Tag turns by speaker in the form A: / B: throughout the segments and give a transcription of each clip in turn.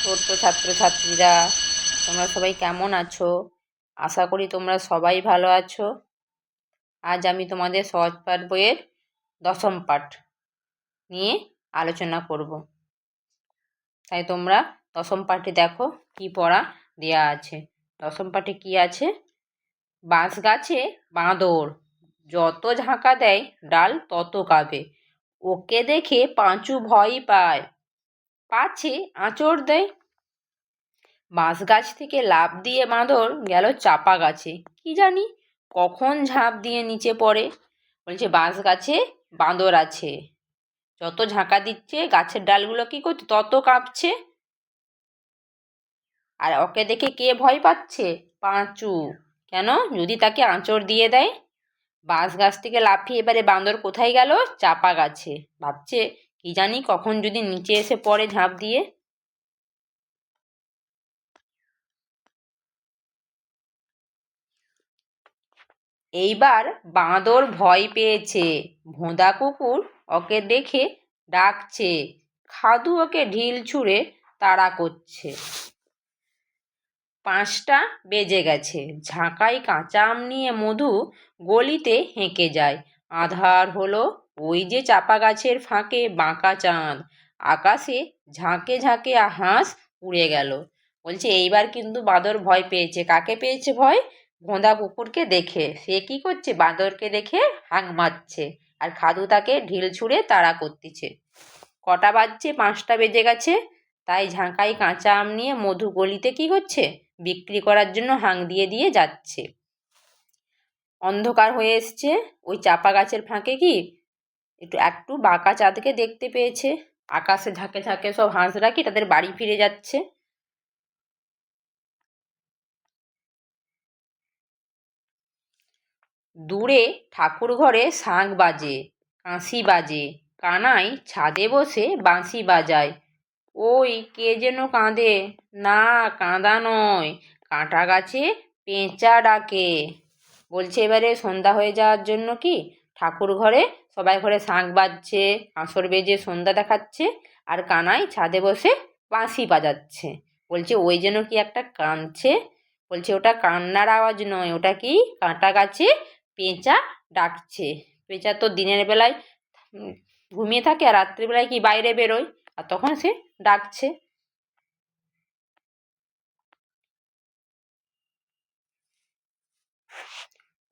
A: ছোট্ট ছাত্রছাত্রীরা, তোমরা সবাই কেমন আছো? আশা করি তোমরা সবাই ভালো আছো। আজ আমি তোমাদের সহজ পাঠ বইয়ের দশম পাঠ নিয়ে আলোচনা করব। তাই তোমরা দশম পাঠে দেখো কি পড়া দেয়া আছে। দশম পাঠে কি আছে? বাঁশ গাছে বাঁদর, যত ঝাঁকা দেয় ডাল তত কাঁপে, ওকে দেখে পাঁচু ভয় পায়, পাছে আঁচড় দেয়। বাঁশ গাছ থেকে লাফ দিয়ে বাঁদর গেল চাপা গাছে, কি জানি কখন ঝাঁপ দিয়ে নিচে পড়ে। বলছে বাঁশ গাছে বাঁদর আছে, যত ঝাঁকা দিচ্ছে গাছের ডালগুলো কি করছে, তত কাঁপছে। আর ওকে দেখে কে ভয় পাচ্ছে? পাঁচু। কেন? যদি তাকে আঁচড় দিয়ে দেয়। বাঁশ গাছ থেকে লাফিয়ে এবারে বাঁদর কোথায় গেল? চাপা গাছে। ভাবছে কি জানি কখন যদি নিচে এসে পড়ে ঝাঁপ দিয়ে। এইবার বাঁদর ভয় পেয়েছে, ভোঁদা কুকুর ওকে দেখে ডাকছে, খাদু ওকে ঢিল ছুঁড়ে তাড়া করছে। 5টা বেজে গেছে, ঝাঁকায় কাঁচা আম নিয়ে মধু গলিতে হেঁকে যায়। আঁধার হলো, ওই যে চাপা গাছের ফাঁকে বাঁকা চাঁদ, আকাশে ঝাঁকে ঝাঁকে হাঁস উড়ে গেল। বলছে এইবার কিন্তু বাঁদর ভয় পেয়েছে। কাকে পেয়েছে ভয়? ভোঁদা কুকুরকে দেখে। সে কি করছে? বাঁদরকে দেখে হাঁক মারছে, আর খাদু তাকে ঢিল ছুঁড়ে তাড়া করতেছে। কটা বাজছে? 5টা বেজে গেছে। তাই ঝাঁকাই কাঁচা আম নিয়ে মধু গলিতে কি করছে? বিক্রি করার জন্য হাঁক দিয়ে দিয়ে যাচ্ছে। অন্ধকার হয়ে এসছে, ওই চাপা গাছের ফাঁকে কি একটু বাঁকা চাঁদকে দেখতে পেয়েছে। আকাশে ঝাঁকে ঝাঁকে সব হাঁসরা কি তাদের বাড়ি ফিরে যাচ্ছে। দূরে ঠাকুর ঘরে শাঁখ বাজে, কাঁসি বাজে, কানাই ছাদে বসে বাঁশি বাজায়। ওই কে যেন কাঁদে, না কাঁদা নয়, কাঁটা গাছে পেঁচা ডাকে। বলছে এবারে সন্ধ্যা হয়ে যাওয়ার জন্য কি ঠাকুর ঘরে সবাই ঘরে শাঁখ বাজছে, কাঁসর বেজে সন্ধ্যা দেখাচ্ছে, আর কানাই ছাদে বসে বাঁশি বাজাচ্ছে। বলছে ওই যেন কি একটা কাঁদছে। বলছে ওটা কান্নার আওয়াজ নয়, ওটা কি কাঁটা গাছে পেঁচা ডাকছে। পেঁচা তো দিনের বেলায় ঘুমিয়ে থাকে, আর রাত্রিবেলায় কি বাইরে বেরোয়, আর তখন সে ডাকছে।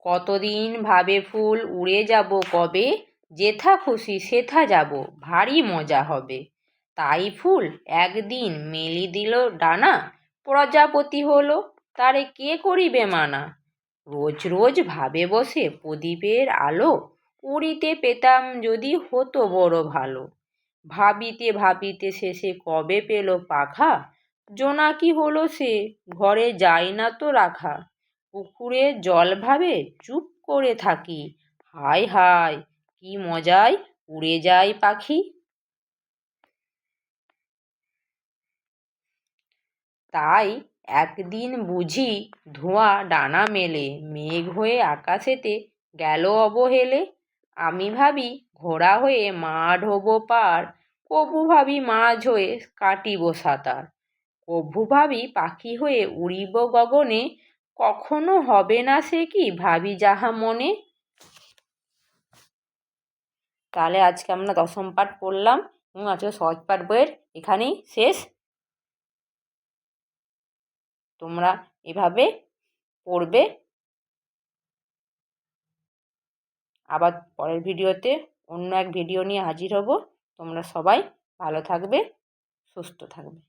A: কতদিন ভাবে ফুল উড়ে যাব কবে, যেথা খুশি সেথা যাব, ভারী মজা হবে। তাই ফুল একদিন মেলি দিল ডানা, প্রজাপতি হলো, তারে কে করিবে মানা। রোজ রোজ ভাবে বসে প্রদীপের আলো, উড়িতে পেতাম যদি হতো বড় ভালো। ভাবিতে ভাবিতে শেষে কবে পেল পাখা, জোনাকি হলো সে ঘরে যায় না তো রাখা। পুকুরে জল ভাবে চুপ করে থাকি, হায় হায় কি মজায় উড়ে যায় পাখি। তাই একদিন বুঝি ধোঁয়া ডানা মেলে, মেঘ হয়ে আকাশেতে গেল অবহেলে। আমি ভাবি ঘোড়া হয়ে মাঠ হবো পার, কবু ভাবি মাছ হয়ে কাটিব সাঁতার, কভু ভাবি পাখি হয়ে উড়িব গগনে, কখনো হবে না সে কি ভাবি যাহা মনে। তাহলে আজকে আমরা দশম পাঠ পড়লাম এবং আজকে সহজ পাঠ বইয়ের এখানেই শেষ। তোমরা এভাবে পড়বে। আবার পরের ভিডিওতে অন্য এক ভিডিও নিয়ে হাজির হব। তোমরা সবাই ভালো থাকবে, সুস্থ থাকবে।